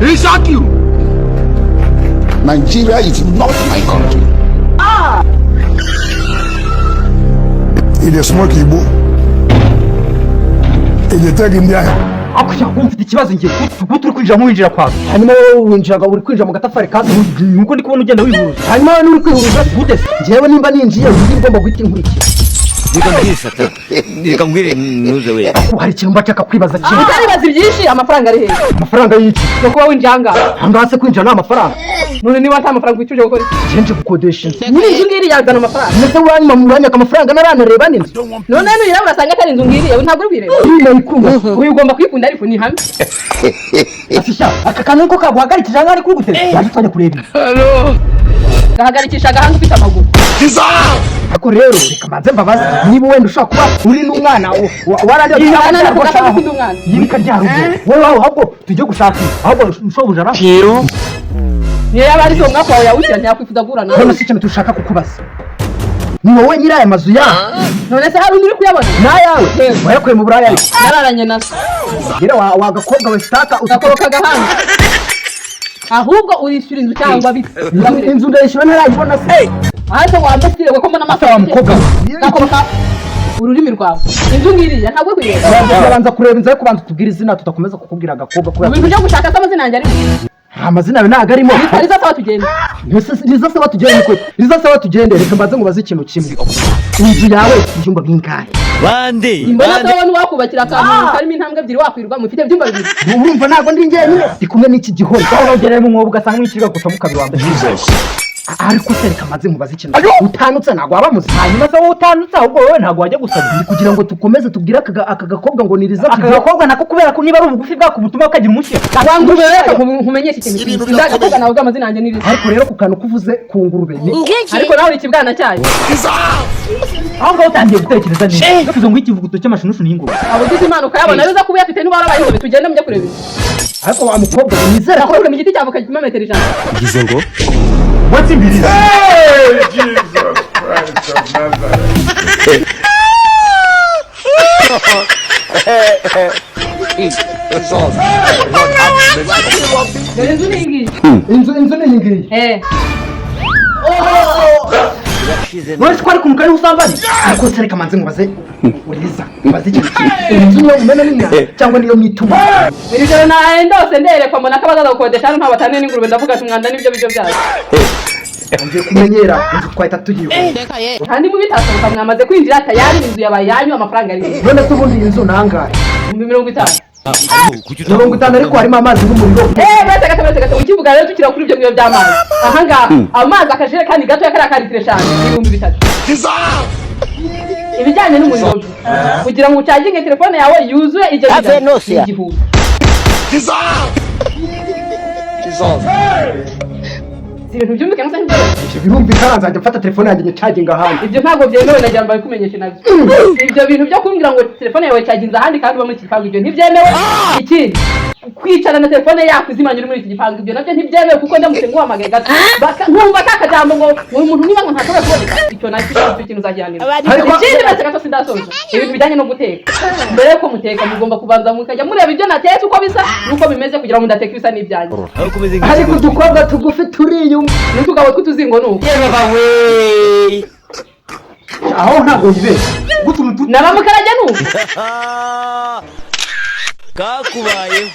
He shot you. Nigeria is not my country. It is smoke Igbo. It is taking there. Akushaka kumfite ikibazo ngiye turi kwinjira mu winjira kwa. Hanyuma winjiraga uri kwinjira mu gatafari kazi nuko ndi kubona ugenda wihuruza. Hanyuma uri kwihuruza gute? Njewe nimba ninjiye uri ngomba guhita inkurikira. Reka mbwire nuze we. Hari ikintu mbashaka kwibaza cyane. Utaribaza ibyinshi amafaranga ari he? Amafaranga y'iki? No kuba winjanga. Hangase kwinjira n'amafaranga. None niba ata amafaranga wicuje gukora iki? Nje gukodesha. Nyiri inzu ngiri yazana amafaranga. Nese wanyuma mu mwanya amafaranga naranareba n'inzu. None nuyira urasanga atari inzu ngiri yawe ntabwo urubireba. Uyu ugomba kwikunda ariko ni hamwe. Afisha aka kantu ko kaguhagarikije angari kuri gute? Yaje tujya kureba. Hello. Gahagarikisha agahanga ufite amaguru. Ako rero reka manze mbabaza niba wenda ushaka kuba uri n'umwana warandi Yibana no kugata ufite umwana. Yiri Karyarugoo. Wowe ahubwo tujye gushaka ahubwo ushoboje ara. Niyo yaba ari so mwako wawe yawushyira ntiyakwifuza gurana. None si ikintu tushaka kukubaza. Ni wowe nyira aya mazu ya. None se hari uri kuyabona? Nayawe. Wayakuye mu buraya. Nararanye naso. Gira wagakobwa we staka utakoroka gahanga. Ahubwo urishyura inzu cyangwa bita. Inzu ndayishyura ntarayibona se. Ahase wambesire we ko mbona amaso wa mukobwa. Nakoroka ururimi rwawe. Inzu ngiriya ntabwo kwireba. Yabanza kureba inzu yo kubanza tubwira izina tutakomeza kukubwira agakobwa ko. Ibintu byo gushaka amazina yanjye ari. Amazina yawe ntago arimo. Riza saba tugende. Riza saba tugende ko. Riza saba tugende reka mbaze ngo baze ikintu kimwe. Inzu yawe ibyumba bingahe? Bande. Imbona tabone wakubakira akantu karimo intambwe ebyiri wakwirwa mufite ibyumba bibiri. Urumva ntago ndi njyenyine. Ndi kumwe n'iki gihoro. Aho ugereye mu mwobo ugasanga mwikirwa gusa mukabiri wa mbere. Ariko sereka maze mubaze ikintu. Utanutse ntago waba muzi. Hanyuma se wowe utanutse ahubwo wowe ntago wajya gusabira kugira ngo tukomeze tubwire aka gakobwa ngo niriza aka gakobwa nako kubera ko niba ari ubugufi bwako butuma kagira umushye. Wangurube reka nkumenyeshe ikintu. Ndakubwira nawe amazina yanjye niriza. Ariko rero ku kantu kuvuze ku ngurube ni. Ariko nawe ikibwana cyayo. Ahubwo utangiye gutekereza neza. Gafuze ngo ikivuguto cy'amashunushu n'ingurube. Abo gize impanuka yabona rero kuba yafite n'ubara bayihobe tugenda mujye kureba. Ariko wa mukobwa nizera ko mu giti cyabo kagima metero 100. Gize ngo What's in this? Hey, Jesus Christ of Nazareth. Inzu ni ingi. Wewe kwari kumukari usambani? Ariko sereka manze ngubaze uriza. Baze ikintu. Inzu niyo umena ninya cyangwa niyo mwituma. Birigero na ndose nderekwa mbona kabaza gukodesha nta batane n'ingurube ndavuga ati mwanda nibyo byo byaje. Ngiye kumenyera inzu twahita tugiye. Kandi mu bitasohoka mwamaze kwinjira tayari inzu yabaye yanyu amafaranga ari. None se ubundi inzu nangahe? 50. 50 ariko harimo amazi n'umuriro. Bese ukivuga rero tukira kuri ibyo ngibyo by'amazi. Aha ngaha amazi akajere kandi gato yakara kari 3,000 ibijyanye n'umuriro kugira ngo ucaginge telefone yawe yuzuye ijye igihugu. Ibintu byumvikana se nk'ibyo. Birumvikana nzajya mfata telefone yanjye nyacaginga ahandi. Ibyo ntabwo byemewe nagira mbaye kumenyesha nabyo. Ibyo bintu byo kumbwira ngo telefone yawe caginze ahandi kandi uba muri iki gipangu ibyo ntibyemewe. Ikindi kwicara na telefone yakuzimanya muri iki gipangu ibyo nabyo ntibyemewe kuko ndamutse nguhamagaye gato. Nkumva kakajambo ngo uyu muntu niba ngo ntashobora kuboneka icyo nacyo kintu uzagihanira. Ikindi bese gato sindasoje. Ibintu bijyanye no guteka. Mbere yuko muteka mugomba kubanza mukajya mureba ibyo natetse uko bisa nuko bimeze kugira ngo ndateke bisa n'ibyanjye. Ariko dukobwa tugufi turiyo n'utugabo tw'utuzingo nuko. yewe aho ntabwo yibe naramukarajya nuko kakubayeho.